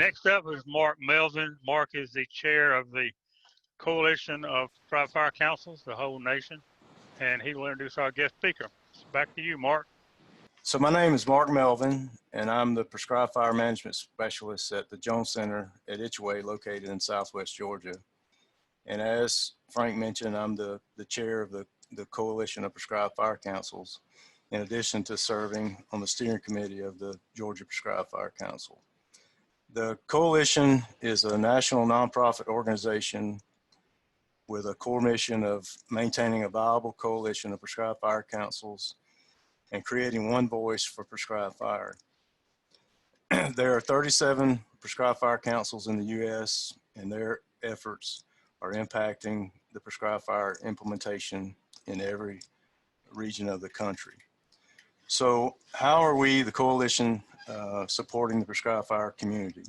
Next up is Mark Melvin. Mark is the chair of the Coalition of Prescribed Fire Councils, the whole nation, and he will introduce our guest speaker. Back to you, Mark. So my name is Mark Melvin, and I'm the Prescribed Fire Management Specialist at the Jones Center at Itchaway, located in Southwest Georgia. And as Frank mentioned, I'm the chair of the Coalition of Prescribed Fire Councils, in addition to serving on the steering committee of the Georgia Prescribed Fire Council. The Coalition is a national nonprofit organization with a core mission of maintaining a viable coalition of prescribed fire councils and creating one voice for prescribed fire. There are 37 prescribed fire councils in the U.S., and their efforts are impacting the prescribed fire implementation in every region of the country. So how are we, the coalition, supporting the prescribed fire community?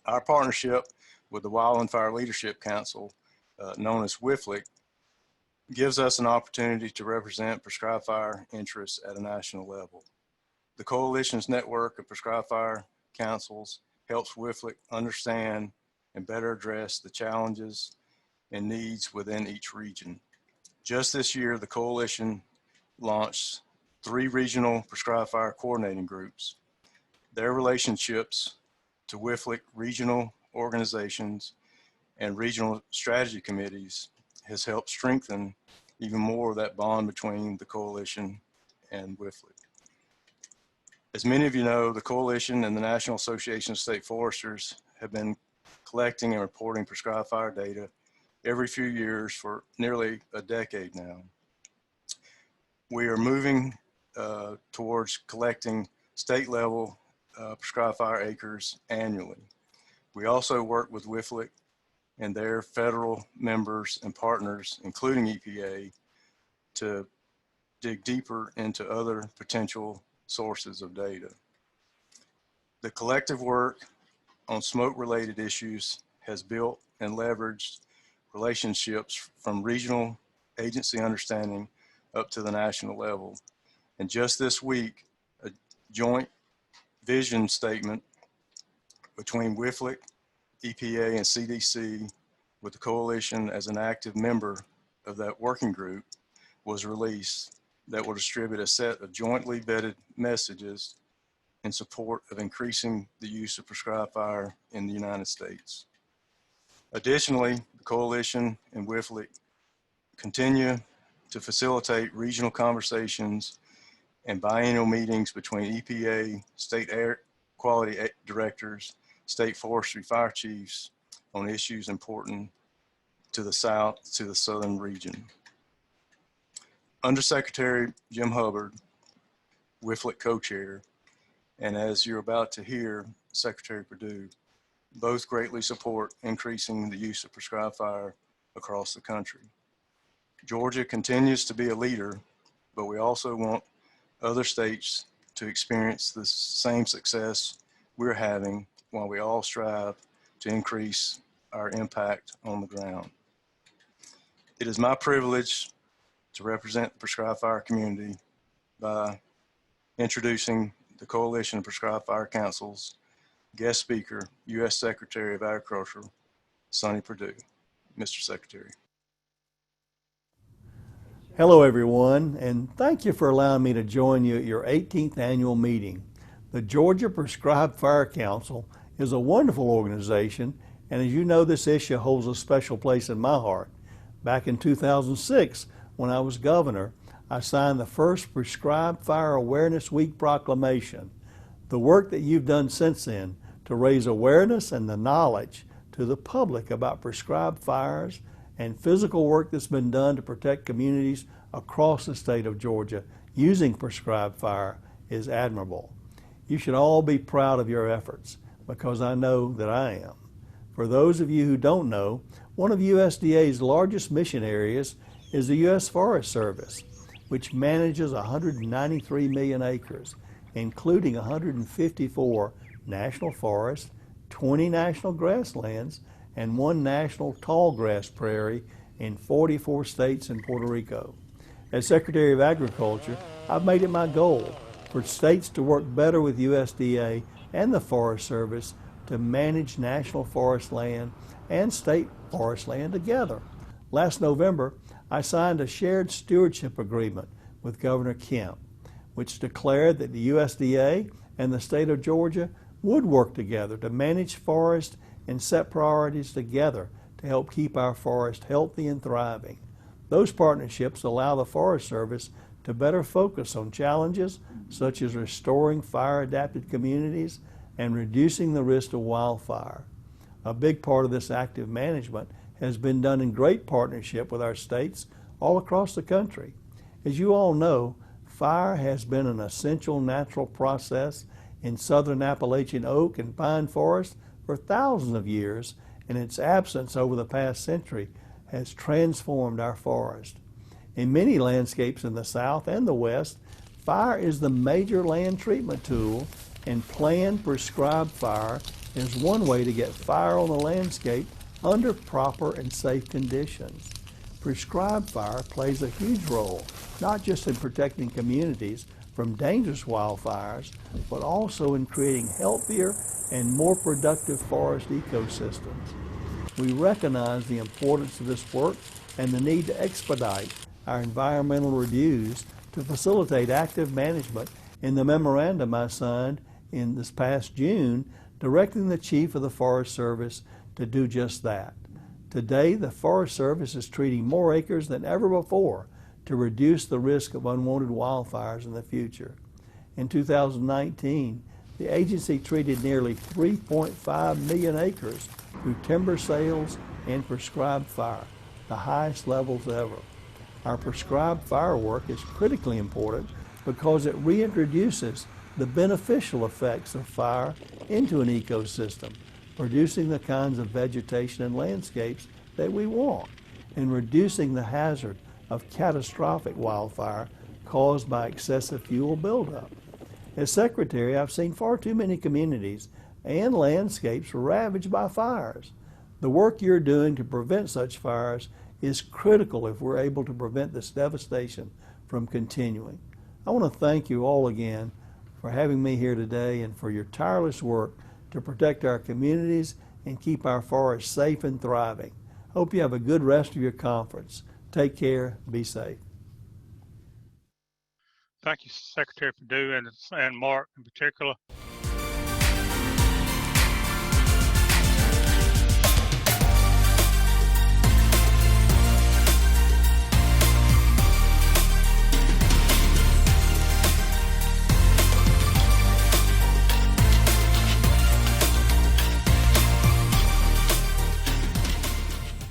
Our partnership with the Wildland Fire Leadership Council, known as WFLC, gives us an opportunity to represent prescribed fire interests at a national level. The coalition's network of prescribed fire councils helps WFLC understand and better address the challenges and needs within each region. Just this year, the coalition launched 3 regional prescribed fire coordinating groups. Their relationships to WFLC regional organizations and regional strategy committees has helped strengthen even more of that bond between the coalition and WFLC. As many of you know, the coalition and the National Association of State Foresters have been collecting and reporting prescribed fire data every few years for nearly a decade now. We are moving towards collecting state level prescribed fire acres annually. We also work with WFLC and their federal members and partners, including EPA, to dig deeper into other potential sources of data. The collective work on smoke-related issues has built and leveraged relationships from regional agency understanding up to the national level. And just this week, a joint vision statement between WFLC, EPA, and CDC, with the coalition as an active member of that working group, was released that will distribute a set of jointly vetted messages in support of increasing the use of prescribed fire in the United States. Additionally, the coalition and WFLC continue to facilitate regional conversations and biennial meetings between EPA, state air quality directors, state forestry fire chiefs on issues important to the southern region. Undersecretary Jim Hubbard, WFLC co-chair, and as you're about to hear, Secretary Perdue, both greatly support increasing the use of prescribed fire across the country. Georgia continues to be a leader, but we also want other states to experience the same success we're having while we all strive to increase our impact on the ground. It is my privilege to represent the prescribed fire community by introducing the Coalition of Prescribed Fire Councils guest speaker, U.S. Secretary of Agriculture, Sonny Perdue. Mr. Secretary. Hello everyone, and thank you for allowing me to join you at your 18th annual meeting. The Georgia Prescribed Fire Council is a wonderful organization, and as you know, this issue holds a special place in my heart. Back in 2006, when I was governor, I signed the first Prescribed Fire Awareness Week proclamation. The work that you've done since then to raise awareness and the knowledge to the public about prescribed fires and physical work that's been done to protect communities across the state of Georgia using prescribed fire is admirable. You should all be proud of your efforts, because I know that I am. For those of you who don't know, one of USDA's largest mission areas is the U.S. Forest Service, which manages 193 million acres, including 154 national forests, 20 national grasslands, and 1 national tall grass prairie in 44 states and Puerto Rico. As Secretary of Agriculture, I've made it my goal for states to work better with USDA and the Forest Service to manage national forest land and state forest land together. Last November, I signed a shared stewardship agreement with Governor Kemp, which declared that the USDA and the state of Georgia would work together to manage forest and set priorities together to help keep our forest healthy and thriving. Those partnerships allow the Forest Service to better focus on challenges such as restoring fire-adapted communities and reducing the risk of wildfire. A big part of this active management has been done in great partnership with our states all across the country. As you all know, fire has been an essential natural process in southern Appalachian oak and pine forests for thousands of years, and its absence over the past century has transformed our forest. In many landscapes in the South and the West, fire is the major land treatment tool, and planned prescribed fire is one way to get fire on the landscape under proper and safe conditions. Prescribed fire plays a huge role, not just in protecting communities from dangerous wildfires, but also in creating healthier and more productive forest ecosystems. We recognize the importance of this work and the need to expedite our environmental reviews to facilitate active management in the memorandum I signed in this past June, directing the Chief of the Forest Service to do just that. Today, the Forest Service is treating more acres than ever before to reduce the risk of unwanted wildfires in the future. In 2019, the agency treated nearly 3.5 million acres through timber sales and prescribed fire, the highest levels ever. Our prescribed fire work is critically important because it reintroduces the beneficial effects of fire into an ecosystem, producing the kinds of vegetation and landscapes that we want, and reducing the hazard of catastrophic wildfire caused by excessive fuel buildup. As Secretary, I've seen far too many communities and landscapes ravaged by fires. The work you're doing to prevent such fires is critical if we're able to prevent this devastation from continuing. I want to thank you all again for having me here today and for your tireless work to protect our communities and keep our forests safe and thriving. Hope you have a good rest of your conference. Take care. Be safe. Thank you, Secretary Perdue and Mark in particular.